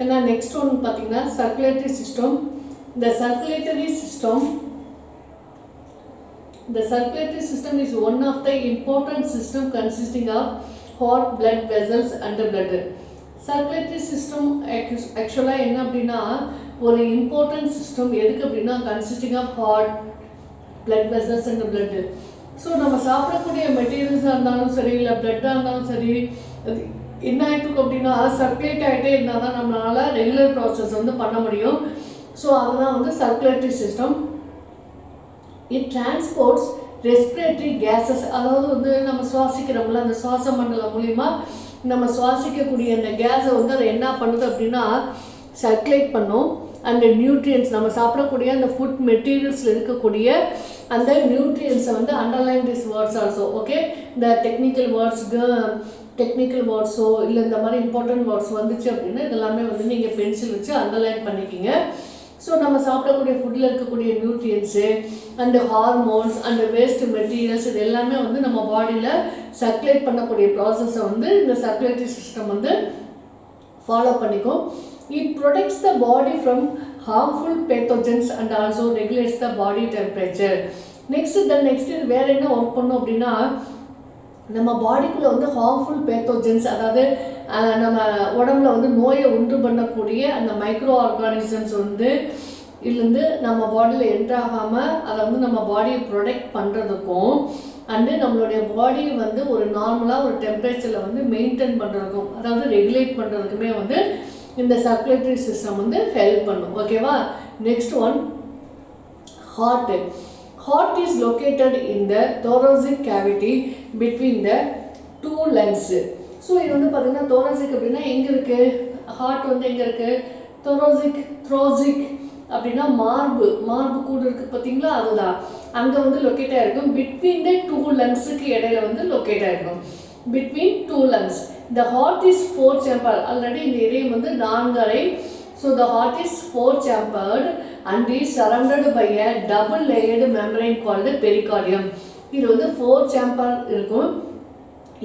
ஏன்னா நெக்ஸ்ட் ஒன்று பார்த்தீங்கன்னா circulatory system. The circulatory system is one of the important system consisting of heart, blood vessels and blood. Circulatory system actually என்ன அப்படின்னா ஒரு important system. எதுக்கு அப்படின்னா consisting of heart, blood vessels and blood. So நம்ம சாப்பிடக்கூடிய மெட்டீரியல்ஸாக இருந்தாலும் சரி, இல்லை பிளட்டாக இருந்தாலும் சரி, என்ன ஆகிட்டு அப்படின்னா சர்க்குலேட் ஆகிட்டே இருந்தால் தான் நம்மளால் ரெகுலர் ப்ராசஸ் வந்து பண்ண முடியும். ஸோ அதுதான் வந்து circulatory system. It transports respiratory gases, அதாவது வந்து நம்ம சுவாசிக்கிறோம்ல, அந்த சுவாச மண்டலம் மூலிமா நம்ம சுவாசிக்கக்கூடிய அந்த கேஸை வந்து அதை என்ன பண்ணுது அப்படின்னா சர்க்குலேட் பண்ணும். அந்த நியூட்ரியன்ஸ் நம்ம சாப்பிடக்கூடிய அந்த ஃபுட் மெட்டீரியல்ஸில் இருக்கக்கூடிய அந்த நியூட்ரியன்ஸை வந்து underline this words also. Okay, இந்த டெக்னிக்கல் வேர்ட்ஸோ இல்லை இந்த மாதிரி இம்பார்ட்டன்ட் வேர்ட்ஸ் வந்துச்சு அப்படின்னா இதெல்லாமே வந்து நீங்கள் பென்சில் வச்சு அண்டர்லைன் பண்ணிக்கிங்க. ஸோ நம்ம சாப்பிடக்கூடிய ஃபுட்டில் இருக்கக்கூடிய nutrients and hormones and waste materials இது எல்லாமே வந்து நம்ம பாடியில் சர்க்குலேட் பண்ணக்கூடிய ப்ராசஸை வந்து இந்த சர்க்குலேட்டரி சிஸ்டம் வந்து ஃபாலோ பண்ணிக்கும். It protects the body from harmful pathogens and also regulates the body temperature. Next இது வேற என்ன ஒர்க் பண்ணும் அப்படின்னா நம்ம பாடிக்குள்ளே வந்து ஹார்ம்ஃபுல் பேத்தோஜன்ஸ், அதாவது நம்ம உடம்புல வந்து நோயை உண்டு பண்ணக்கூடிய அந்த மைக்ரோ ஆர்கானிசம்ஸ் வந்து இதுலேருந்து நம்ம பாடியில் என்ட்ராகாமல் அதை வந்து நம்ம பாடியை ப்ரொடெக்ட் பண்ணுறதுக்கும் அண்டு நம்மளுடைய பாடியை வந்து ஒரு நார்மலாக ஒரு டெம்பரேச்சரில் வந்து மெயின்டைன் பண்ணுறதுக்கும், அதாவது ரெகுலேட் பண்ணுறதுக்குமே வந்து இந்த சர்க்குலேட்டரி சிஸ்டம் வந்து ஹெல்ப் பண்ணும். ஓகேவா? Next one heart. Heart is located in the thoracic cavity between the two lungs. So இது வந்து பார்த்தீங்கன்னா thoracic அப்படின்னா எங்கே இருக்குது, ஹார்ட் வந்து எங்கே இருக்குது, thoracic அப்படின்னா மார்பு கூடு இருக்குது பார்த்தீங்களா, அதுதான் அங்கே வந்து லொக்கேட் ஆகிருக்கும். பிட்வீன் த டூ லங்ஸுக்கு இடையில வந்து லொக்கேட் ஆகிருக்கும். Between two lungs. The heart is 4 chamber. Already இந்த இதயம் வந்து 4 அறை. So the heart is 4 chambered and is surrounded by a double layered membrane called pericardium. இது வந்து 4 chamber இருக்கும்.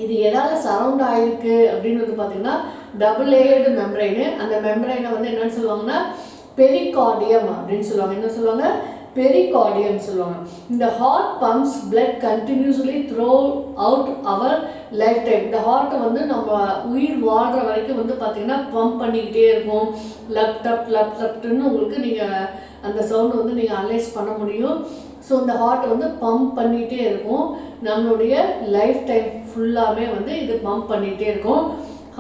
இது எதால சரவுண்ட் ஆயிருக்கு அப்படின்னு வந்து பார்த்தீங்கன்னா டபுள் லேயர்டு மெம்பரைனு. அந்த மெம்பரைனை வந்து என்னன்னு சொல்லுவாங்கன்னா பெரிகார்டியம் அப்படின்னு சொல்லுவாங்க. என்ன சொல்லுவாங்க? பெரிகார்டியம் சொல்லுவாங்க. இந்த heart pumps blood continuously throughout our lifetime. இந்த ஹார்ட்டை வந்து நம்ம உயிர் வாழ்கிற வரைக்கும் வந்து பார்த்திங்கன்னா பம்ப் பண்ணிக்கிட்டே இருக்கும். லப்டப்னு உங்களுக்கு நீங்கள் அந்த சவுண்டு வந்து நீங்கள் அனலைஸ் பண்ண முடியும். ஸோ இந்த ஹார்ட்டை வந்து பம்ப் பண்ணிகிட்டே இருக்கும். நம்மளுடைய லைஃப் டைம் ஃபுல்லாமே வந்து இது பம்ப் பண்ணிகிட்டே இருக்கும்.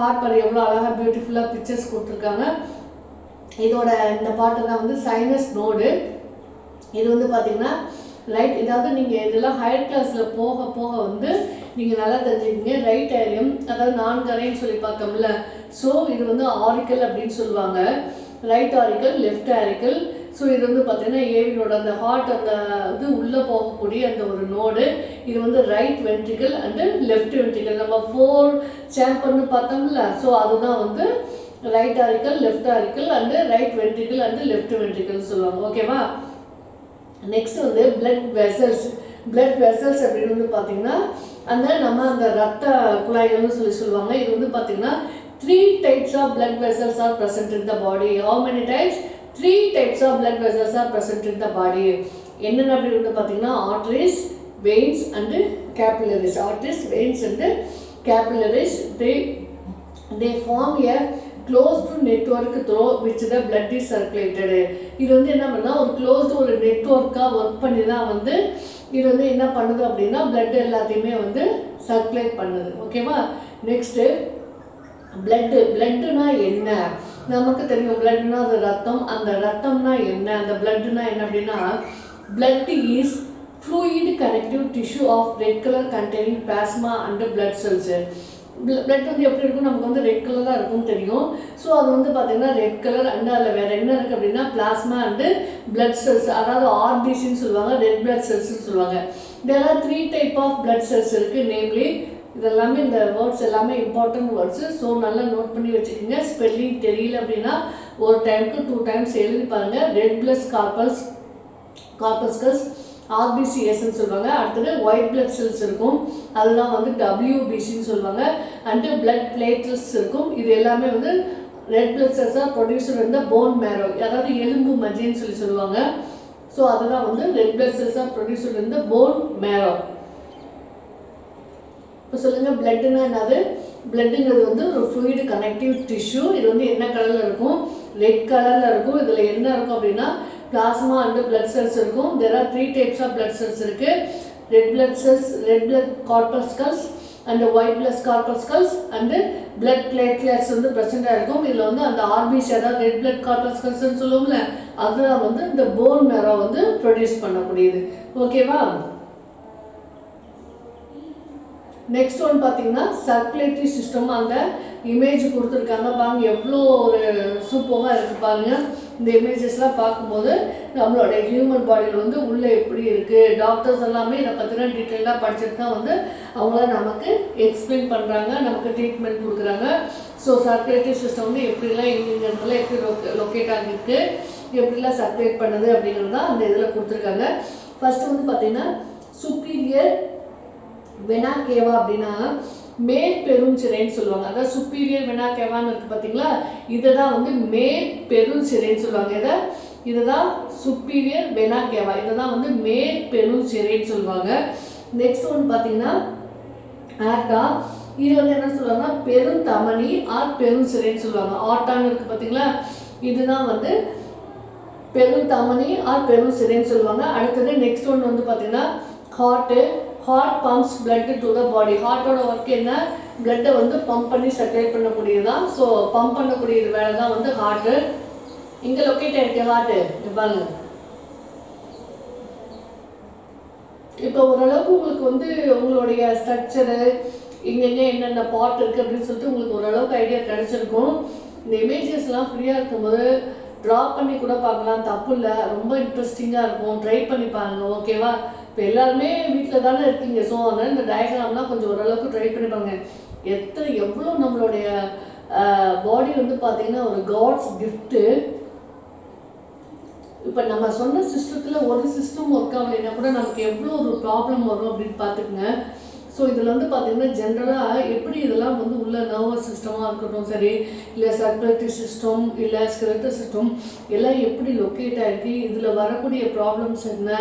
ஹார்ட் பாரு எவ்வளோ அழகாக பியூட்டிஃபுல்லாக பிக்சர்ஸ் கொடுத்துருக்காங்க. இதோட இந்த பாட்டு தான் வந்து சைனஸ் நோடு. இது வந்து பார்த்திங்கன்னா ரைட், இதாவது நீங்கள் இதெல்லாம் ஹையர் கிளாஸில் போக வந்து நீங்கள் நல்லா தெரிஞ்சுக்கிங்க. ரைட் ஏரியம், அதாவது 4 அறைன்னு சொல்லி பார்த்தோம்ல. ஸோ இது வந்து ஆரிக்கல் அப்படின்னு சொல்லுவாங்க. Right auricle, left auricle. So இது வந்து பார்த்திங்கன்னா ஏவினோட அந்த ஹார்ட் அந்த இது உள்ளே போகக்கூடிய அந்த ஒரு நோடு. இது வந்து right ventricle and left ventricle. நம்ம 4 சேம்பர்னு பார்த்தோம்ல. ஸோ அதுதான் வந்து right auricle, left auricle and right ventricle and left ventricle சொல்லுவாங்க. ஓகேவா? நெக்ஸ்ட் வந்து பிளட் வெசல்ஸ் அப்படின்னு வந்து பார்த்தீங்கன்னா நம்ம அந்த ரத்த குழாய்கள்னு சொல்லுவாங்க. இது வந்து பார்த்தீங்கன்னா 3 types of blood vessels are present in the body. How many types? 3 types of blood vessels are present in the body. என்னென்ன அப்படின்னு வந்து பார்த்தீங்கன்னா arteries, veins and capillaries. Arteries, veins and capillaries, they form a closed network through which the blood is circulated. இது வந்து என்ன பண்ணால் ஒரு closed ஒரு நெட்வொர்க்காக ஒர்க் பண்ணி தான் வந்து இது வந்து என்ன பண்ணுது அப்படின்னா பிளட் எல்லாத்தையுமே வந்து சர்க்குலேட் பண்ணுது. ஓகேவா? நெக்ஸ்ட்டு பிளட்டுனா என்ன நமக்கு தெரியும். பிளட்னா அது ரத்தம். அந்த ரத்தம்னா என்ன, அந்த பிளட்னா என்ன அப்படின்னா blood is fluid connective tissue of red color containing plasma and blood cells. Blood வந்து எப்படி இருக்கும், நமக்கு வந்து ரெட் கலராக இருக்கும்னு தெரியும். ஸோ அது வந்து பார்த்திங்கன்னா ரெட் கலர் அண்ட் அதில் வேறு என்ன இருக்குது அப்படின்னா பிளாஸ்மா அண்டு பிளட் செல்ஸ், அதாவது ஆர்பிசின்னு சொல்லுவாங்க, ரெட் பிளட் செல்ஸ்ன்னு சொல்லுவாங்க. இதெல்லாம் 3 type ஆஃப் பிளட் செல்ஸ் இருக்குது. நேம்லி இதெல்லாமே இந்த வேர்ட்ஸ் எல்லாமே இம்பார்ட்டன்ட் வேர்ட்ஸு. ஸோ நல்லா நோட் பண்ணி வச்சுக்கோங்க. ஸ்பெல்லிங் தெரியல அப்படின்னா ஒரு டைமுக்கு 2 times எழுதி பாருங்கள். ரெட் பிளட் கார்பஸ்கல்ஸ் ஆர்பிசிஎஸ்ன்னு சொல்லுவாங்க. அடுத்தது ஒயிட் பிளட் செல்ஸ் இருக்கும், அதெல்லாம் வந்து டபிள்யூபிசின்னு சொல்லுவாங்க. அண்டு பிளட் பிளேட்லெட்ஸ் இருக்கும். இது எல்லாமே வந்து red blood cells are produced in the bone marrow, அதாவது எலும்பு மஜ்ஜைன்னு சொல்லுவாங்க. ஸோ அதுதான் வந்து red blood cells are produced in the bone marrow. இப்போ சொல்லுங்கள், பிளட்டுன்னா என்னது? பிளட்டுங்கிறது வந்து ஒரு ஃப்ளூயிட் கனெக்டிவ் டிஷ்யூ. இது வந்து என்ன கலரில் இருக்கும்? ரெட் கலரில் இருக்கும். இதில் என்ன இருக்கும் அப்படின்னா பிளாஸ்மா அண்ட் பிளட் செல்ஸ் இருக்கும். There are 3 types of blood cells இருக்குது. Red blood cells, red blood corpuscles and white blood corpuscles and blood platelets வந்து ப்ரெசென்ட்டாக இருக்கும். இதில் வந்து அந்த ஆர்பிசி, அதாவது ரெட் பிளட் கார்பஸ்கல்ஸ்ன்னு சொல்லுவோம்ல, அதுதான் வந்து இந்த போன் மேரோ வந்து ப்ரொடியூஸ் பண்ணக்கூடியது. ஓகேவா? நெக்ஸ்ட் ஒன் பார்த்தீங்கன்னா சர்க்குலேட்டரி சிஸ்டம். அந்த இமேஜ் கொடுத்துருக்காங்க பாருங்க, எவ்வளோ ஒரு சூப்பராக இருக்குது பாருங்கள். இந்த இமேஜஸ்லாம் பார்க்கும்போது நம்மளோட ஹியூமன் பாடியில் வந்து உள்ளே எப்படி இருக்குது, டாக்டர்ஸ் எல்லாமே இதை பற்றின டீட்டெயிலாக படிச்சுட்டு தான் வந்து அவங்கள நமக்கு எக்ஸ்பிளைன் பண்ணுறாங்க, நமக்கு ட்ரீட்மெண்ட் கொடுக்குறாங்க. ஸோ சர்க்குலேட்டரி சிஸ்டம் வந்து எப்படிலாம் எங்கெங்க இடத்துல எப்படி லொக்கேட் ஆகிருக்கு, எப்படிலாம் சர்க்குலேட் பண்ணுது அப்படிங்கிறது தான் அந்த இதில் கொடுத்துருக்காங்க. ஃபஸ்ட்டு வந்து பார்த்தீங்கன்னா சுப்பீரியர் வெனா கேவா அப்படின்னா மேல் பெருஞ்சிரைன்னு சொல்லுவாங்க. அதாவது சுப்பீரியர் வெனா கேவான்னு இருக்குது பார்த்தீங்களா, இதை தான் வந்து மேல் பெருஞ்சிரைன்னு சொல்லுவாங்க. இதை தான் சுப்பீரியர் வெனா கேவா, இதை தான் வந்து மேல் பெருஞ்சிரைன்னு சொல்லுவாங்க. நெக்ஸ்ட் ஒன்று பார்த்தீங்கன்னா ஆர்டா, இது வந்து என்ன சொல்லுவாங்கன்னா பெருந்தமனி ஆர் பெருஞ்சிரைன்னு சொல்லுவாங்க. ஆர்டான்னு இருக்குது பார்த்தீங்களா, இதுதான் வந்து பெருந்தமனி ஆர் பெருஞ்சிரைன்னு சொல்லுவாங்க. அடுத்தது நெக்ஸ்ட் ஒன்று வந்து பார்த்தீங்கன்னா heart pumps blood to the body. ஹார்ட்டோட ஒர்க் என்ன? பிளட்டை வந்து பம்ப் பண்ணி சர்க்குலேட் பண்ணக்கூடியதான். ஸோ பம்ப் பண்ணக்கூடிய வேலை தான் வந்து ஹார்ட்டு. இங்கே லொக்கேட் ஆகிருக்கு ஹார்ட்டு பாருங்க. இப்போ ஓரளவுக்கு உங்களுக்கு வந்து உங்களுடைய ஸ்ட்ரக்சரு இங்கெங்கே என்னென்ன பார்ட் இருக்குது அப்படின்னு சொல்லிட்டு உங்களுக்கு ஓரளவுக்கு ஐடியா கிடச்சிருக்கும். இந்த இமேஜஸ்லாம் ஃப்ரீயாக இருக்கும்போது ட்ரா பண்ணி கூட பார்க்கலாம், தப்பு இல்லை. ரொம்ப இன்ட்ரெஸ்டிங்காக இருக்கும், ட்ரை பண்ணி பாருங்கள். ஓகேவா? இப்போ எல்லாருமே வீட்டில் தானே இருக்கீங்க. ஸோ அதனால் இந்த டயக்ராம்லாம் கொஞ்சம் ஓரளவுக்கு ட்ரை பண்ணி பாருங்க. எவ்வளோ நம்மளுடைய பாடி வந்து பார்த்தீங்கன்னா ஒரு காட்ஸ் கிஃப்ட்டு. இப்போ நம்ம சொன்ன சிஸ்டத்தில் ஒரு சிஸ்டம் ஒர்க் ஆகலைன்னா கூட நமக்கு எவ்வளோ ஒரு ப்ராப்ளம் வரும் அப்படின்னு பார்த்துக்குங்க. ஸோ இதில் வந்து பார்த்திங்கன்னா ஜென்ரலாக எப்படி இதெல்லாம் வந்து உள்ள நர்வஸ் சிஸ்டமாக இருக்கட்டும் சரி, இல்லை சர்க்குலேட்டரி சிஸ்டம், இல்லை ஸ்கெலட்டல் சிஸ்டம் எல்லாம் எப்படி லொக்கேட் ஆகிருக்கு, இதில் வரக்கூடிய ப்ராப்ளம்ஸ் என்ன,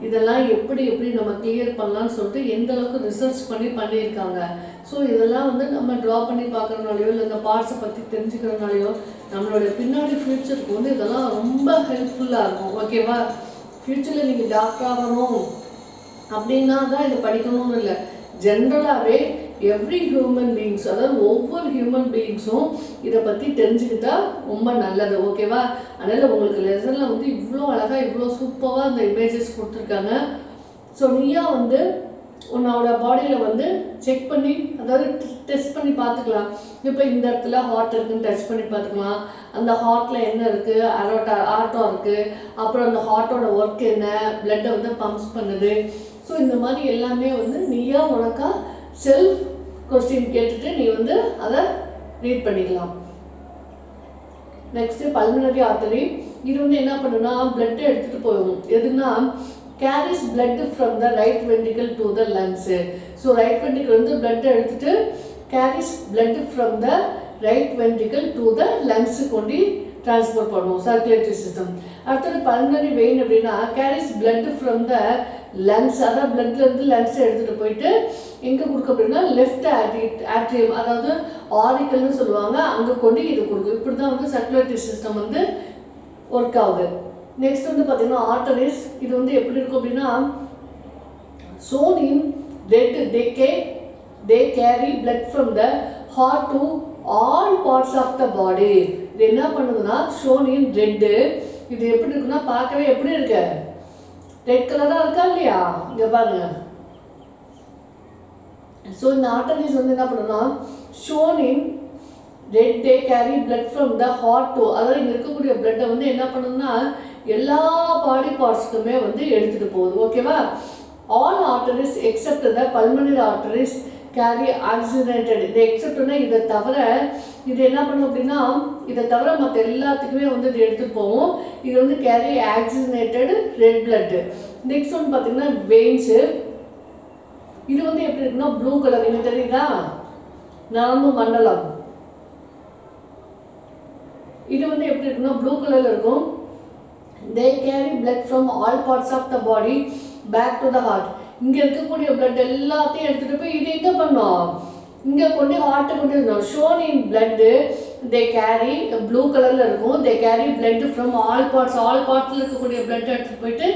இதெல்லாம் எப்படி நம்ம கிளியர் பண்ணலான்னு சொல்லிட்டு எந்த அளவுக்கு ரிசர்ச் பண்ணியிருக்காங்க. ஸோ இதெல்லாம் வந்து நம்ம ட்ரா பண்ணி பார்க்குறதுனாலையோ இல்லை இந்த பார்ட்ஸை பற்றி தெரிஞ்சுக்கிறதுனாலையோ நம்மளோட பின்னாடி ஃப்யூச்சருக்கு வந்து இதெல்லாம் ரொம்ப ஹெல்ப்ஃபுல்லாக இருக்கும். ஓகேவா? ஃப்யூச்சரில் நீங்கள் டாக்டர் ஆகணும் அப்படின்னா தான் இது படிக்கணும்னு இல்லை, ஜென்ரலாகவே எவ்ரி ஹியூமன் பீயிங்ஸ், அதாவது ஒவ்வொரு ஹியூமன் பீயிங்ஸும் இதை பற்றி தெரிஞ்சுக்கிட்டா ரொம்ப நல்லது. ஓகேவா? அதனால் உங்களுக்கு லெசனில் வந்து இவ்வளோ அழகாக இவ்வளோ சூப்பராக அந்த இமேஜஸ் கொடுத்துருக்காங்க. ஸோ நீயா வந்து உன்னோட பாடியில் வந்து செக் பண்ணி, அதாவது டெஸ்ட் பண்ணி பார்த்துக்கலாம். இப்போ இந்த இடத்துல ஹார்ட் இருக்குன்னு டெஸ்ட் பண்ணி பார்த்துக்கலாம். அந்த ஹார்ட்டில் என்ன இருக்குது, ஆர்ட்டோ இருக்குது, அப்புறம் அந்த ஹார்ட்டோட ஒர்க் என்ன, பிளட்டை வந்து பம்ப்ஸ் பண்ணுது. ஸோ இந்த மாதிரி எல்லாமே வந்து நீயா உனக்கா செல்ஃப் கொஸ்டின் கேட்டுட்டு நீ வந்து அதை ரீட் பண்ணிக்கலாம். Next pulmonary artery. இது வந்து என்ன பண்ணுன்னா பிளட்டை எடுத்துகிட்டு போகும். எதுனா carries blood from the right ventricle to the lungs. So right ventricle வந்து blood எடுத்துட்டு carries blood from the right ventricle to the lungs கொண்டு டிரான்ஸ்போர்ட் பண்ணுவோம், சர்க்குலேட்டரி சிஸ்டம். அடுத்தது பல்மனரி வெயின் அப்படின்னா carries blood from the lungs, அதாவது பிளட்லேருந்து lungs எடுத்துகிட்டு போயிட்டு எங்கே கொடுக்கும் அப்படின்னா லெஃப்ட் ஆட்ரியம், அதாவது ஆரிக்கல்னு சொல்லுவாங்க, அங்கே கொண்டு இது கொடுக்கும். இப்படி தான் வந்து சர்க்குலேட்டரி சிஸ்டம் வந்து ஒர்க் ஆகுது. நெக்ஸ்ட் வந்து பார்த்தீங்கன்னா ஆர்டரிஸ். இது வந்து எப்படி இருக்கும் அப்படின்னா shown in red, they carry blood from the heart to all parts of the body. இது என்ன பண்ணுதுன்னா shown in red. இது எப்படி இருக்குன்னா பார்க்கவே எப்படி இருக்கு, ரெட் கலராக இருக்கா இல்லையா, இங்கே பாருங்க. ஸோ இந்த ஆர்டரிஸ் வந்து என்ன பண்ணுன்னா shown in red, they carry blood from the heart to, அதாவது இங்கே இருக்கக்கூடிய பிளட்டை வந்து என்ன பண்ணுதுன்னா எல்லா பாடி பார்ட்ஸ்க்குமே வந்து எடுத்துகிட்டு போகுது. ஓகேவா? All arteries except the pulmonary arteries carry oxygenated. இது எக்ஸப்ட்னா இதை தவிர இது என்ன பண்ணும் அப்படின்னா இதை தவிர மற்ற எல்லாத்துக்குமே வந்து இது எடுத்துகிட்டு போகும். இது வந்து carry oxygenated red blood. Next ஒன்று பார்த்தீங்கன்னா வெயின்ஸு. இது வந்து எப்படி இருக்குன்னா ப்ளூ கலர், எனக்கு தெரியுதா, நரம்பு மண்டலம். இது வந்து எப்படி இருக்குன்னா ப்ளூ கலரில் இருக்கும். they carry blood from all parts of the body back to the heart. இங்கே இருக்கக்கூடிய blood எல்லாத்தையும் எடுத்துகிட்டு போய் இது எங்கே பண்ணோம், இங்கே கொண்டு ஹார்ட்டை கொண்டு வரணும். shown in blood they carry blue கலரில் இருக்கும். they carry blood from all partsல இருக்கக்கூடிய blood எடுத்துகிட்டு போயிட்டு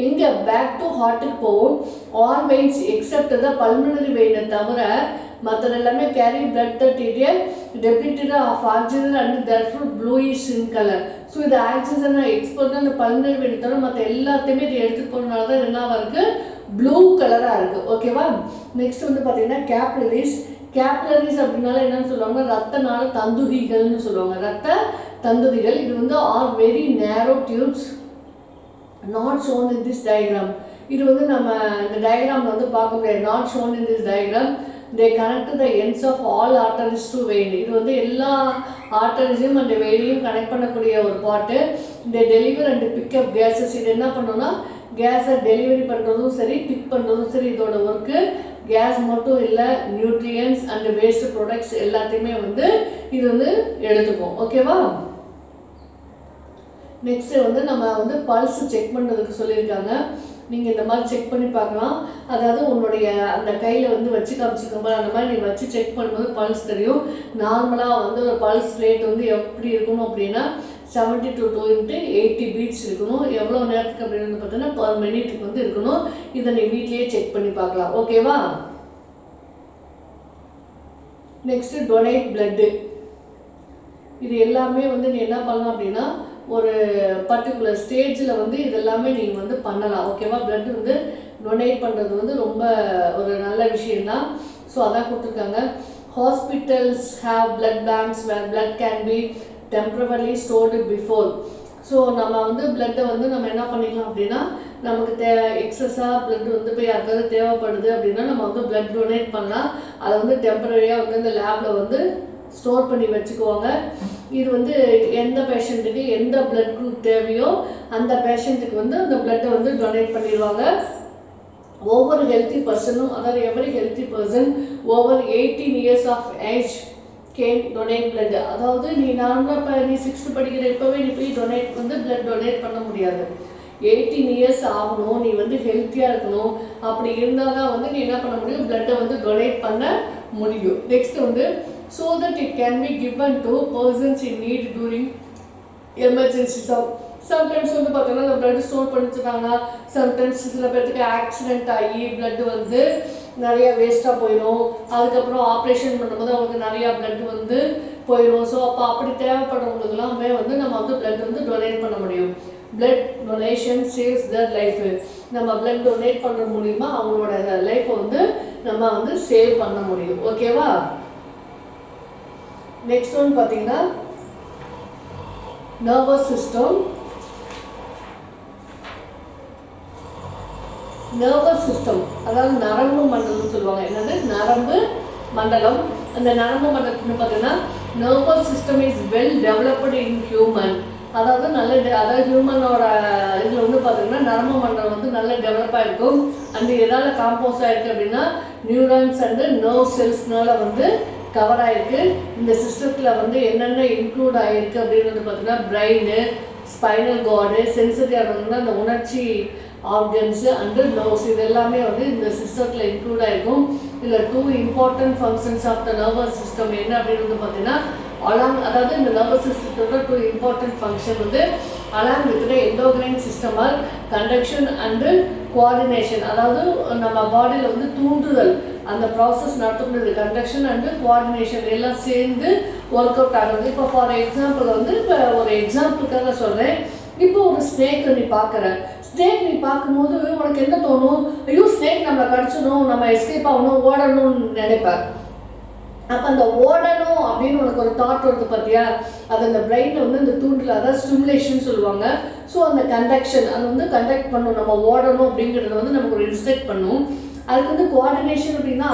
இங்கே பேக் டு ஹார்ட்டுக்கு போகும். all veins except the pulmonary vein தவிர மற்ற எல்லாமே carry blood that area debilitated of oxygen and therefore bluish in colour. So இது ஆக்சிஜனை எக்ஸ்போர்ட் அந்த பல்னரி வெயிட் தவிர மற்ற எல்லாத்தையுமே இது எடுத்துகிட்டு போனதுனால தான் என்னவா இருக்குது, ப்ளூ கலராக இருக்குது. ஓகேவா. நெக்ஸ்ட் வந்து பார்த்தீங்கன்னா கேப்லரிஸ் அப்படின்னால என்னன்னு சொல்லுவாங்க, ரத்த நாள தந்துதிகள்னு சொல்லுவாங்க. ரத்த தந்துதிகள் இது வந்து ஆர் வெரி நேரோ tubes not shown in this diagram. இது வந்து நம்ம இந்த டயக்ராமில் வந்து பார்க்க முடியாது. Not shown in this diagram. they connect the ends of all arteries to vein. இது வந்து எல்லா ஆர்டரிஸையும் அந்த வெயினையும் கனெக்ட் பண்ணக்கூடிய ஒரு பாட்டு. they deliver and pick up gases. இது என்ன பண்ணோம்னா கேஸை டெலிவரி பண்ணுறதும் சரி பிக் பண்ணுறதும் சரி இதோட ஒர்க்கு. கேஸ் மட்டும் இல்லை, நியூட்ரியன்ஸ் அண்ட் வேஸ்ட் ப்ராடக்ட்ஸ் எல்லாத்தையுமே வந்து இது வந்து எடுத்துக்கும். ஓகேவா. நெக்ஸ்ட்டு வந்து நம்ம வந்து பல்ஸ் செக் பண்ணுறதுக்கு சொல்லியிருக்காங்க. நீங்கள் இந்த மாதிரி செக் பண்ணி பார்க்கலாம். அதாவது உன்னுடைய அந்த கையில் வந்து வச்சு காமிச்சிக்கோங்க. அந்த மாதிரி நீ வச்சு செக் பண்ணும்போது பல்ஸ் தெரியும். நார்மலாக வந்து ஒரு பல்ஸ் ரேட் வந்து எப்படி இருக்கணும் அப்படின்னா 70 to 80 பீட்ஸ் இருக்கணும். எவ்வளோ நேரத்துக்கு அப்படின்னு வந்து பார்த்தீங்கன்னா பர் மினிட்டுக்கு வந்து இருக்கணும். இதை நீ வீட்லேயே செக் பண்ணி பார்க்கலாம். ஓகேவா. Next donate blood. இது எல்லாமே வந்து நீ என்ன பண்ணலாம் அப்படின்னா ஒரு பர்டிகுலர் ஸ்டேஜில் வந்து இதெல்லாமே நீங்கள் வந்து பண்ணலாம். ஓகேவா. பிளட் வந்து டொனேட் பண்ணுறது வந்து ரொம்ப ஒரு நல்ல விஷயம்தான். ஸோ அதான் கொடுத்துருக்காங்க. Hospitals have blood banks where blood can be temporary stored before. So நம்ம வந்து பிளட்டை வந்து நம்ம என்ன பண்ணிக்கலாம் அப்படின்னா நமக்கு எக்ஸஸாக பிளட் வந்து போய் யாருக்காவது தேவைப்படுது அப்படின்னா நம்ம வந்து பிளட் டொனேட் பண்ணலாம். அதை வந்து டெம்பரரியாக வந்து இந்த லேபில் வந்து ஸ்டோர் பண்ணி வச்சுக்குவாங்க. இது வந்து எந்த பேஷண்ட்டுக்கு எந்த பிளட் குரூப் தேவையோ அந்த பேஷண்ட்டுக்கு வந்து அந்த பிளட்டை வந்து டொனேட் பண்ணிடுவாங்க. ஒவ்வொரு ஹெல்த்தி பர்சனும், அதாவது every healthy person over 18 years of age can donate blood. அதாவது நீ நார்மலாக இப்போ நீ 6th படிக்கிற இப்போவே நீ போய் டொனேட் வந்து பிளட் டொனேட் பண்ண முடியாது. 18 years ஆகணும், நீ வந்து ஹெல்த்தியாக இருக்கணும். அப்படி இருந்தால் தான் வந்து நீ என்ன பண்ண முடியும், பிளட்டை வந்து டொனேட் பண்ண முடியும். நெக்ஸ்ட் வந்து so that it can be given to persons in need during emergency. Sometimes வந்து பார்த்தீங்கன்னா இந்த பிளட் ஸ்டோர் பண்ணிச்சுட்டாங்க. சம்டைம்ஸ் சில பேருக்கு ஆக்சிடென்ட் ஆகி பிளட் வந்து நிறைய வேஸ்ட்டாக போயிடும். அதுக்கப்புறம் ஆப்ரேஷன் பண்ணும்போது அவங்களுக்கு நிறையா பிளட் வந்து போயிடும். ஸோ அப்போ அப்படி தேவைப்படுறவங்களுக்குலாமே வந்து நம்ம வந்து பிளட் வந்து டொனேட் பண்ண முடியும். பிளட் டொனேஷன் சேவ்ஸ் தர் லைஃப். நம்ம பிளட் டொனேட் பண்ணுற மூலிமா அவங்களோட லைஃப்பை வந்து நம்ம வந்து சேவ் பண்ண முடியும். ஓகேவா. நெக்ஸ்ட் ஒன் பார்த்தீங்கன்னா நர்வஸ் சிஸ்டம். நர்வஸ் சிஸ்டம் அதாவது நரம்பு மண்டலம்னு சொல்லுவாங்க. என்னது நரம்பு மண்டலம். அந்த நரம்பு மண்டலத்துன்னு பார்த்தீங்கன்னா nervous system is well developed in human. அதாவது அதாவது ஹியூமனோட இதில் வந்து பார்த்தீங்கன்னா நரம்பு மண்டலம் வந்து நல்ல டெவலப்பாக இருக்கும். அந்த எதால் காம்போஸ் ஆகிருக்கு அப்படின்னா நியூரான்ஸ் அண்டு நர்வ் செல்ஸ்னால வந்து கவர் ஆகிருக்கு. இந்த சிஸ்டத்தில் வந்து என்னென்ன இன்க்ளூட் ஆகிருக்கு அப்படின்னு வந்து பார்த்தீங்கன்னா பிரெயின், ஸ்பைனல் கார்டு, சென்சரி ஆர்கன்னா அந்த உணர்ச்சி ஆர்கன்ஸு அண்டு நர்வ்ஸ் இது எல்லாமே வந்து இந்த சிஸ்டத்தில் இன்க்ளூட் ஆகிருக்கும். இதில் 2 important functions of the nervous system என்ன அப்படின்னு வந்து பார்த்தீங்கன்னா அதாவது இந்த நர்வஸ் சிஸ்டத்தோட 2 important function வந்து along with the endocrine system are conduction and coordination. அதாவது நம்ம பாடியில் வந்து தூண்டுதல் அந்த ப்ராசஸ் நடத்தப்படுது. கண்டக்ஷன் அண்டு கோஆர்டினேஷன் எல்லாம் சேர்ந்து ஒர்க் அவுட் ஆகுது. இப்போ ஃபார் எக்ஸாம்பிள் வந்து இப்போ ஒரு எக்ஸாம்பிளுக்காக சொல்கிறேன். இப்போ ஒரு ஸ்னேக்கை நீ பார்க்குற. ஸ்னேக் நீ பார்க்கும்போது உனக்கு என்ன தோணும், ஐயோ ஸ்னேக் நம்மளை கடிச்சிடும், நம்ம எஸ்கேப் ஆகணும், ஓடணும்னு நினைப்பேன். அப்போ அந்த ஓடணும் அப்படின்னு உனக்கு ஒரு தாட் வருது பார்த்தியா, அது அந்த பிரெயினில் வந்து இந்த தூண்டில் அதாவது ஸ்டிமுலேஷன் சொல்லுவாங்க. ஸோ அந்த கண்டக்ஷன் அது வந்து கண்டக்ட் பண்ணும். நம்ம ஓடணும் அப்படிங்கிறத வந்து நமக்கு ஒரு இன்ஸ்ட்ரக்ட் பண்ணும். அதுக்கு வந்து கோஆர்டினேஷன் அப்படின்னா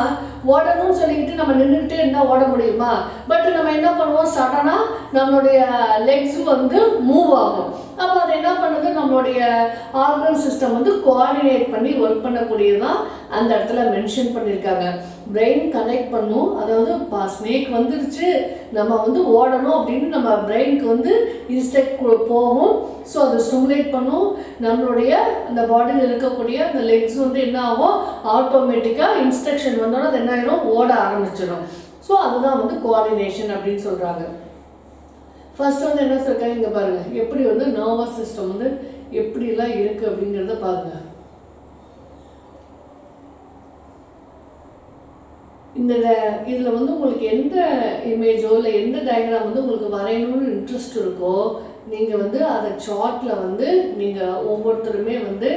ஓடணும்னு சொல்லிக்கிட்டு நம்ம நின்றுக்கிட்டே இருந்தால் ஓட முடியுமா? பட் நம்ம என்ன பண்ணுவோம், சடனாக நம்மளுடைய லெக்ஸ் வந்து மூவ் ஆகும். அப்போ அது என்ன பண்ணுது, நம்மளுடைய ஆர்கன் சிஸ்டம் வந்து கோஆர்டினேட் பண்ணி ஒர்க் பண்ணக்கூடியதான் அந்த இடத்துல மென்ஷன் பண்ணியிருக்காங்க. பிரெயின் கனெக்ட் பண்ணும். அதாவது ஸ்னேக் வந்துருச்சு நம்ம வந்து ஓடணும் அப்படின்னு நம்ம பிரெயினுக்கு வந்து இன்ஸ்ட்ரக்ட் போகும். ஸோ அதை ஸ்டிமுலேட் பண்ணும். நம்மளுடைய அந்த பாடியில் இருக்கக்கூடிய அந்த லெக்ஸ் வந்து என்ன ஆகும், ஆட்டோமேட்டிக்காக இன்ஸ்ட்ரக்ஷன் வந்தோன்னா அது என்ன ஆகிடும், ஓட ஆரம்பிச்சிடும். ஸோ அதுதான் வந்து கோஆர்டினேஷன் அப்படின்னு சொல்கிறாங்க. ஃபர்ஸ்ட் வந்து என்ன சொல்லிருக்காங்க, இங்கே பாருங்கள் எப்படி வந்து நர்வஸ் சிஸ்டம் வந்து எப்படிலாம் இருக்குது அப்படிங்கிறத பாருங்கள். இந்த இதில் வந்து உங்களுக்கு எந்த இமேஜோ இல்லை எந்த டயக்ராம் வந்து உங்களுக்கு வரையணும்னு இன்ட்ரெஸ்ட் இருக்கோ நீங்கள் வந்து அதை சார்ட்டில் வந்து நீங்கள் ஒவ்வொருத்தருமே வந்து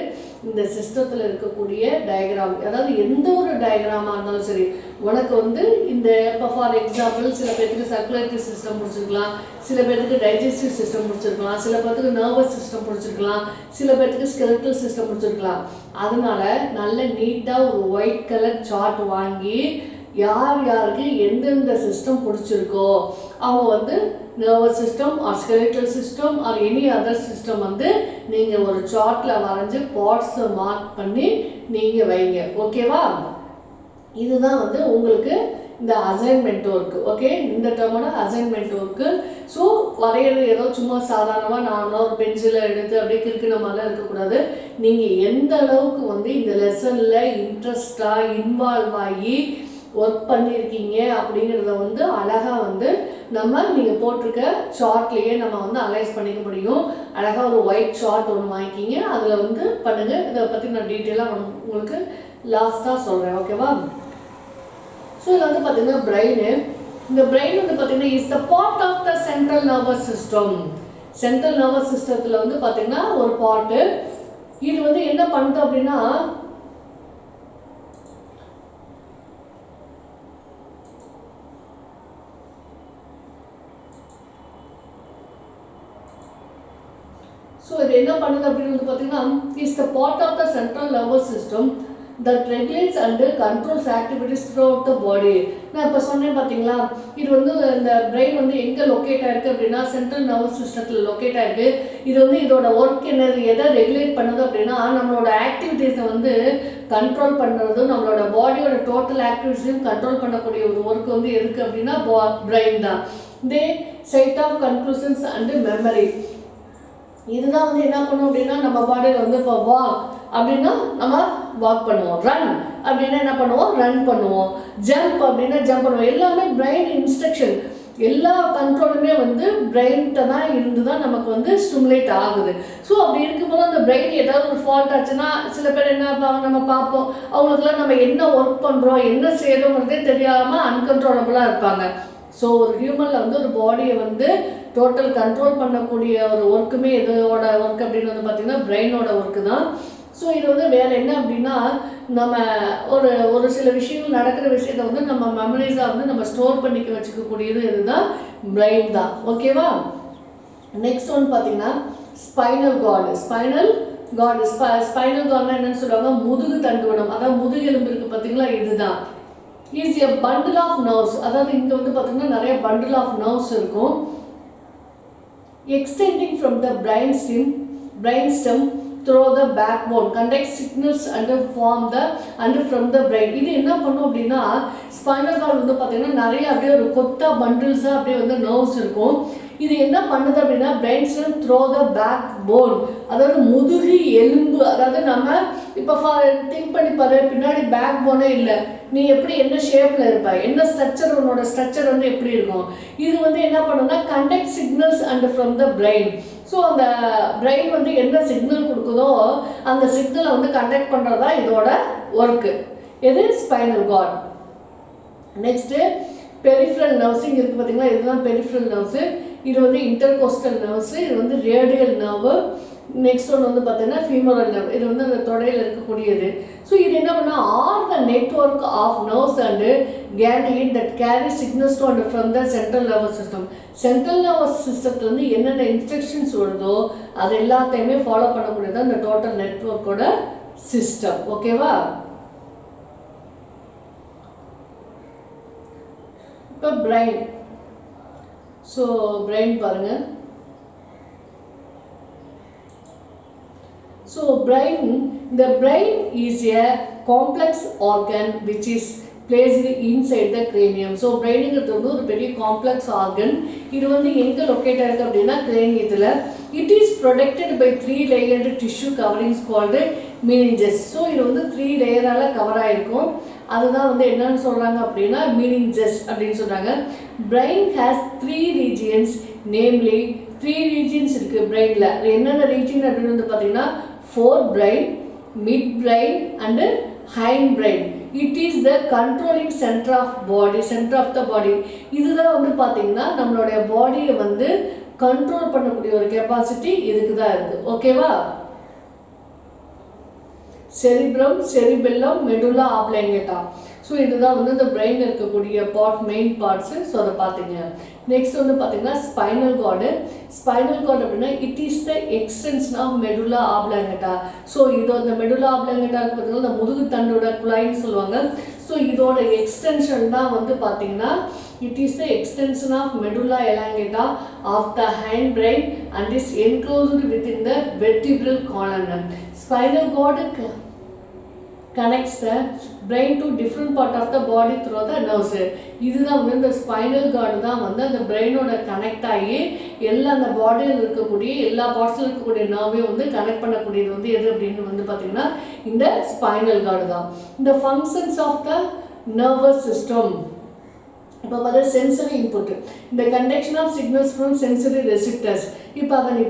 இந்த சிஸ்டத்தில் இருக்கக்கூடிய டயக்ராம், அதாவது எந்த ஒரு டயக்ராமாக இருந்தாலும் சரி, உனக்கு வந்து இந்த இப்போ ஃபார் எக்ஸாம்பிள் சில பேர்த்துக்கு சர்க்குலேட்டரி சிஸ்டம் பிடிச்சிருக்கலாம், சில பேர்த்துக்கு டைஜஸ்டிவ் சிஸ்டம் பிடிச்சிருக்கலாம், சில பேர்த்துக்கு நர்வஸ் சிஸ்டம் பிடிச்சிருக்கலாம், சில பேர்த்துக்கு ஸ்கெலட்டல் சிஸ்டம் பிடிச்சிருக்கலாம். அதனால நல்ல நீட்டாக ஒரு ஒயிட் கலர் சார்ட் வாங்கி யார் யாருக்கு எந்தெந்த சிஸ்டம் பிடிச்சிருக்கோ அவங்க வந்து nervous system or skeletal system or any other system வந்து நீங்கள் ஒரு சார்ட்டில் வரைஞ்சி பார்ட்ஸை மார்க் பண்ணி நீங்கள் வைங்க. ஓகேவா? இதுதான் வந்து உங்களுக்கு இந்த அசைன்மெண்ட் ஒர்க்கு. ஓகே, இந்த டேர்மோட அசைன்மெண்ட் ஒர்க்கு. ஸோ வரைகிறது ஏதோ சும்மா சாதாரணமாக நார்மலாக ஒரு பென்சிலை எடுத்து அப்படியே கிறுக்கின மாதிரிலாம் இருக்கக்கூடாது. நீங்கள் எந்த அளவுக்கு வந்து இந்த லெசனில் இன்ட்ரெஸ்டாக இன்வால்வ் ஆகி ஒர்க் பண்ணியிருக்கீங்க அப்படிங்கிறத வந்து அழகாக வந்து நீங்கள் போட்டிருக்க சார்ட்லேயே நம்ம வந்து அனலைஸ் பண்ணிக்க முடியும். அழகாக ஒரு ஒயிட் சார்ட் ஒன்று வாங்கிக்கிங்க, அதில் வந்து பண்ணுங்கள். இதை பற்றி நான் டீட்டெயிலாக உங்களுக்கு லாஸ்ட்டாக சொல்கிறேன். ஓகேவா? ஸோ இதில் வந்து பார்த்தீங்கன்னா பிரெயின், இந்த பிரெயின் வந்து பார்த்தீங்கன்னா is the part of the central nervous system. Central nervous சிஸ்டத்தில் வந்து பார்த்தீங்கன்னா ஒரு பார்ட்டு. இது வந்து என்ன பண்ணுது அப்படின்னா இது என்ன பண்ணுது அப்படின்னு வந்து பார்த்தீங்கன்னா is the part of the central nervous system that regulates and controls activities throughout the body. நான் இப்போ சொன்னேன் பார்த்தீங்களா, இது வந்து இந்த பிரெயின் வந்து எங்கே லொக்கேட் ஆகிருக்கு அப்படின்னா சென்ட்ரல் நர்வஸ் சிஸ்டத்தில் லொக்கேட் ஆகிருக்கு. இது வந்து இதோட ஒர்க் என்னது, எதை ரெகுலேட் பண்ணுது அப்படின்னா நம்மளோட ஆக்டிவிட்டீஸை வந்து கண்ட்ரோல் பண்ணுறது, நம்மளோட பாடியோட டோட்டல் ஆக்டிவிட்டீஸையும் கண்ட்ரோல் பண்ணக்கூடிய ஒரு ஒர்க் வந்து எதுக்கு அப்படின்னா பிரெயின் தான். They set of conclusions and memory. இதுதான் வந்து என்ன பண்ணும் அப்படின்னா நம்ம பாடியில் வந்து இப்போ வாக் அப்படின்னா நம்ம வாக் பண்ணுவோம், ரன் அப்படின்னா என்ன பண்ணுவோம், ரன் பண்ணுவோம், ஜம்ப் அப்படின்னா ஜம்ப் பண்ணுவோம். எல்லாமே பிரெயின் இன்ஸ்ட்ரக்ஷன், எல்லா கண்ட்ரோலுமே வந்து பிரெயின்கிட்ட தான் இருந்து தான் நமக்கு வந்து ஸ்டிமுலேட் ஆகுது. ஸோ அப்படி இருக்கும்போது அந்த பிரெயின் ஏதாவது ஒரு ஃபால்ட் ஆச்சுன்னா சில பேர் என்ன நம்ம பார்ப்போம், அவங்களுக்குலாம் நம்ம என்ன ஒர்க் பண்ணுறோம் என்ன செய்யறோங்கிறதே தெரியாமல் அன்கண்ட்ரோலபுளாக இருப்பாங்க. ஸோ ஒரு ஹியூமனில் வந்து ஒரு பாடியை வந்து டோட்டல் கண்ட்ரோல் பண்ணக்கூடிய ஒரு ஒர்க்குமே இதோட ஒர்க் அப்படின்னு வந்து பார்த்திங்கன்னா பிரெயினோட ஒர்க்கு தான். ஸோ இது வந்து வேறு என்ன அப்படின்னா நம்ம ஒரு சில விஷயங்கள் நடக்கிற விஷயத்தை வந்து நம்ம மெமரிஸாக வந்து நம்ம ஸ்டோர் பண்ணிக்க வச்சுக்கக்கூடியது இதுதான் பிரெயின் தான். ஓகேவா? நெக்ஸ்ட் ஒன்று பார்த்தீங்கன்னா ஸ்பைனல் கார்டு. ஸ்பைனல் கார்டுனா என்னன்னு சொல்லுவாங்க, முதுகு தண்டுவடம், அதாவது முதுகெலும்பு இருக்குது பார்த்தீங்களா, இதுதான். Is a bundle of nerves. அதாவது இங்கே வந்து பார்த்தீங்கன்னா நிறைய பண்டில் ஆஃப் நர்வ்ஸ் இருக்கும். Extending from the brainstem through the backbone conduct signals and from the brain. இது என்ன பண்ணும் அப்படின்னா ஸ்பைனல் கார்டு வந்து பார்த்தீங்கன்னா நிறைய அப்படியே ஒரு கொத்தா பண்டில்ஸாக அப்படியே வந்து நர்வ்ஸ் இருக்கும். இது என்ன பண்ணுது அப்படின்னா brainstem through the backbone, அதாவது முதுகு எலும்பு. அதாவது நம்ம இப்போ திங்க் பண்ணி பாரு, பின்னாடி பேக் போனே இல்லை, நீ எப்படி என்ன ஷேப்பில் இருப்ப, என்ன ஸ்ட்ரக்சர், உன்னோட ஸ்ட்ரக்சர் வந்து எப்படி இருக்கும். இது வந்து என்ன பண்ணுன்னா conduct signals and from the brain. So அந்த பிரெயின் வந்து என்ன சிக்னல் கொடுக்குதோ அந்த சிக்னலை வந்து கண்டக்ட் பண்ணுறதா இதோட ஒர்க்கு. எது? Spinal cord. Next peripheral nerves இங்கே இருக்குது பார்த்தீங்களா, இதுதான் பெரிஃபரல் நர்வ்ஸு. இது வந்து இன்டர்கோஸ்டல் நர்வ்ஸு, இது வந்து ரேடியல் நர்வு. நெக்ஸ்ட் ஒன்று வந்து பார்த்தீங்கன்னா ஃபீமரல் நர்வ், இது வந்து அந்த தொடையில் இருக்கக்கூடியது. ஸோ இது என்ன பண்ணால் are the network of nerves and ganglion that carry signals to and from the central nervous system. Central nervous சிஸ்டத்தில் வந்து என்னென்ன இன்ஸ்ட்ரக்ஷன்ஸ் வருதோ அது எல்லாத்தையுமே ஃபாலோ பண்ணக்கூடியது அந்த டோட்டல் நெட்ஒர்க்கோட சிஸ்டம். ஓகேவா? இப்போ பிரெயின். ஸோ பிரெயின் பாருங்கள். So the brain is a complex organ which is placed inside the cranium. So பிரெயினுங்கிறது வந்து ஒரு பெரிய காம்ப்ளெக்ஸ் ஆர்கன். இது வந்து எங்கே லொக்கேட் ஆயிருக்கு அப்படின்னா கிரேனியத்தில். It is protected by 3 layered tissue coverings called meninges. So இது வந்து 3 லேயரால் கவர் ஆகிருக்கும். அதுதான் வந்து என்னன்னு சொல்கிறாங்க அப்படின்னா மீனிஞ்சஸ் அப்படின்னு சொல்கிறாங்க. Brain has 3 regions, namely 3 regions இருக்குது பிரெயினில். என்னென்ன ரீஜன் அப்படின்னு வந்து பார்த்தீங்கன்னா forebrain, midbrain and hindbrain. It is the controlling centre of the body. இதுதான் வந்து பார்த்தீங்கன்னா நம்மளுடைய பாடியை வந்து கண்ட்ரோல் பண்ணக்கூடிய ஒரு கெப்பாசிட்டி இதுக்கு தான் இருக்குது. ஓகேவா? Cerebrum, cerebellum, medulla oblongata. So இதுதான் வந்து இந்த பிரெயினில் இருக்கக்கூடிய மெயின் பார்ட்ஸு. ஸோ அதை பார்த்தீங்க. நெக்ஸ்ட் வந்து பார்த்தீங்கன்னா ஸ்பைனல் கார்டு. ஸ்பைனல் கார்டு அப்படின்னா it is the extension of medulla oblongata. So இது அந்த மெடுலா ஆப்லாங்கேட்டான்னு பார்த்தீங்கன்னா இந்த முதுகு தண்டோட குழாய்ன்னு சொல்லுவாங்க. ஸோ இதோட எக்ஸ்டென்ஷன் தான் வந்து பார்த்தீங்கன்னா it is the extension of medulla oblongata of the hindbrain and is enclosed within the vertebral column. Spinal cord connects the brain to different part of the body through the nerves. இதுதான் வந்து இந்த spinal cord தான் வந்து அந்த பிரெயினோட connect ஆகி எல்லா அந்த பாடியில் இருக்கக்கூடிய எல்லா பார்ட்ஸில் இருக்கக்கூடிய நர்வையும் வந்து கனெக்ட் பண்ணக்கூடியது வந்து எது அப்படின்னு வந்து பார்த்தீங்கன்னா இந்த ஸ்பைனல் கார்டு தான். இந்த functions of the nervous system. இப்போ பார்த்தா சென்சரி இன்புட், இந்த conduction of signals from sensory receptors. இப்போ அதை நீ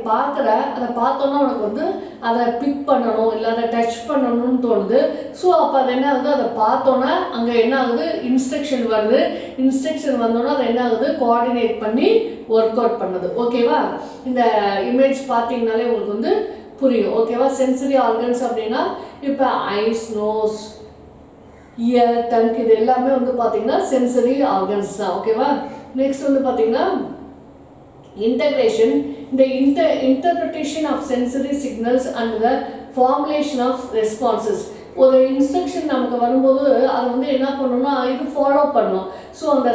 அதை பார்த்தோன்னா உனக்கு வந்து அதை பிக் பண்ணணும் இல்லை அதை டச் பண்ணணும்னு தோணுது. ஸோ அப்போ அது என்ன ஆகுது, அதை பார்த்தோன்னா அங்கே என்ன ஆகுது, இன்ஸ்ட்ரக்ஷன் வருது. இன்ஸ்ட்ரக்ஷன் வந்தோன்னா அதை என்ன ஆகுது, கோஆர்டினேட் பண்ணி ஒர்க் அவுட் பண்ணுது. ஓகேவா? இந்த இமேஜ் பார்த்தீங்கனாலே உங்களுக்கு வந்து புரியும். ஓகேவா? சென்சரி ஆர்கன்ஸ் அப்படின்னா இப்போ ஐஸ், நோஸ், இயர், டங்க் இது எல்லாமே வந்து பார்த்தீங்கன்னா சென்சரி ஆர்கன்ஸ் தான். ஓகேவா? நெக்ஸ்ட் வந்து பார்த்தீங்கன்னா இன்டகிரேஷன். இந்த interpretation of sensory signals and the formulation of responses. ஒரு இன்ஸ்ட்ரக்ஷன் நமக்கு வரும்போது அதை வந்து என்ன பண்ணணும்னா இது ஃபாலோ பண்ணணும். ஸோ அந்த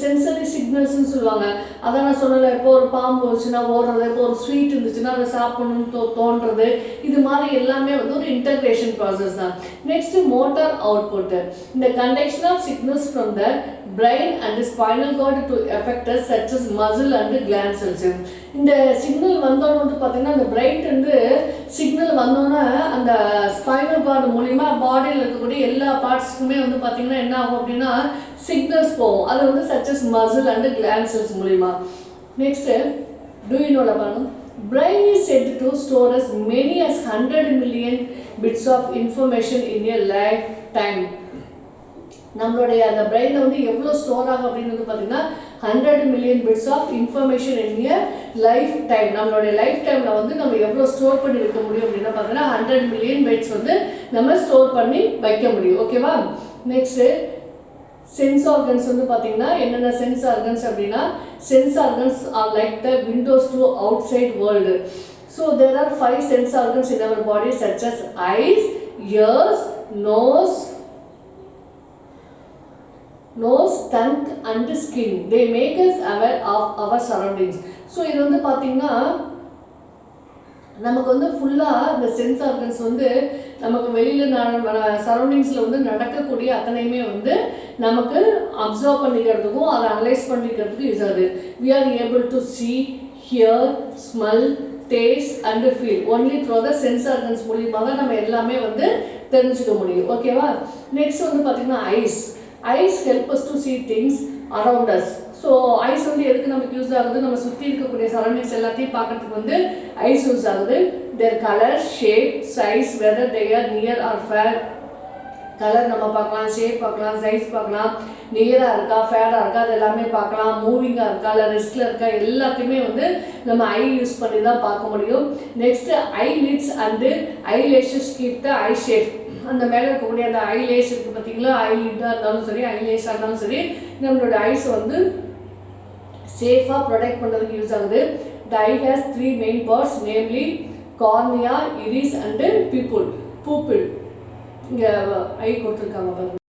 சென்சரி சிக்னல்ஸ்ன்னு சொல்லுவாங்க. அதான் நான் சொன்னல, இப்போ ஒரு பாம்பு வந்துச்சுன்னா ஓடுறது, இப்போ ஒரு ஸ்வீட் இருந்துச்சுன்னா அதை சாப்பிடணும்னு தோன்றது, இது மாதிரி எல்லாமே வந்து ஒரு இன்டகிரேஷன் ப்ராசஸ் தான். Next motor output. இந்த conduction of signals from the brain and the spinal cord to effectors such as muscle and gland cells. இந்த சிக்னல் வந்தோன்னு வந்து பார்த்தீங்கன்னா அந்த பிரெயின் வந்து சிக்னல் வந்தோன்னா அந்த ஸ்பைனல் கார்டு மூலிமா பாடியில் இருக்கக்கூடிய எல்லா பார்ட்ஸுக்குமே வந்து பார்த்தீங்கன்னா என்ன ஆகும் அப்படின்னா சிக்னல்ஸ் போகும். அது வந்து such as muscle and gland cells மூலிமா. நெக்ஸ்ட்டு டூயினோட பாருங்க. Brain is said to store as many as 100 million bits of information in a lifetime. நம்மளுடைய அந்த பிரெயினில் வந்து எவ்வளோ ஸ்டோர் ஆகும் அப்படின்னு வந்து பார்த்தீங்கன்னா 100 million bits of information in a life time. நம்மளுடைய லைஃப் டைமில் வந்து நம்ம எவ்வளோ ஸ்டோர் பண்ணி வைக்க முடியும் அப்படின்னா பார்த்தீங்கன்னா 100 million bits வந்து நம்ம ஸ்டோர் பண்ணி வைக்க முடியும். ஓகேவா? நெக்ஸ்ட்டு சென்ஸ் ஆர்கன்ஸ் வந்து பார்த்தீங்கன்னா என்னென்ன சென்ஸ் ஆர்கன்ஸ் அப்படின்னா sense organs are like the windows to outside world. So there are 5 sense organs in our body such as eyes, ears, nose, tongue and skin. They make us aware of our surroundings. So இது வந்து பார்த்தீங்கன்னா நமக்கு வந்து ஃபுல்லாக இந்த sense organs வந்து நமக்கு வெளியில் சரௌண்டிங்ஸில் வந்து நடக்கக்கூடிய அத்தனையுமே வந்து நமக்கு அப்சர்வ் பண்ணிக்கிறதுக்கும் அதை அனலைஸ் பண்ணிக்கிறதுக்கும் யூஸ் ஆகுது. we are able to see, hear, smell, taste and feel only through the sense organs மூலியமாக தான் நம்ம எல்லாமே வந்து தெரிஞ்சுக்க முடியும். ஓகேவா? நெக்ஸ்ட் வந்து பார்த்தீங்கன்னா eyes help us to see things around us. So eyes வந்து எதுக்கு நமக்கு யூஸ் ஆகுது, நம்ம சுற்றி இருக்கக்கூடிய சரௌண்டிங்ஸ் எல்லாத்தையும் பார்க்கறதுக்கு வந்து ஐஸ் யூஸ் ஆகுது. Their colour, shape, size, whether they are near or far. Colour நம்ம பார்க்கலாம், ஷேப் பார்க்கலாம், சைஸ் பார்க்கலாம், நியராக இருக்கா, ஃபேராக இருக்கா, அது எல்லாமே பார்க்கலாம், மூவிங்காக இருக்கா இல்லை ரெஸ்ட்டில் இருக்கா, எல்லாத்தையுமே வந்து நம்ம ஐ யூஸ் பண்ணி தான் பார்க்க முடியும். Next I Glitz and I lashes keep the I shape. அந்த மேலே இருக்கக்கூடிய அந்த ஐ லேஸ் இருக்குது பார்த்தீங்களா, ஐ லிட்டாக இருந்தாலும் சரி, ஐ லேஸாக இருந்தாலும் சரி, நம்மளோட ஐஸை வந்து சேஃபாக ப்ரொடெக்ட் பண்ணுறதுக்கு யூஸ் ஆகுது. The eye has 3 main parts, namely cornea, iris and pupil. இங்கே ஐ கொடுத்துருக்காங்க பாருங்க.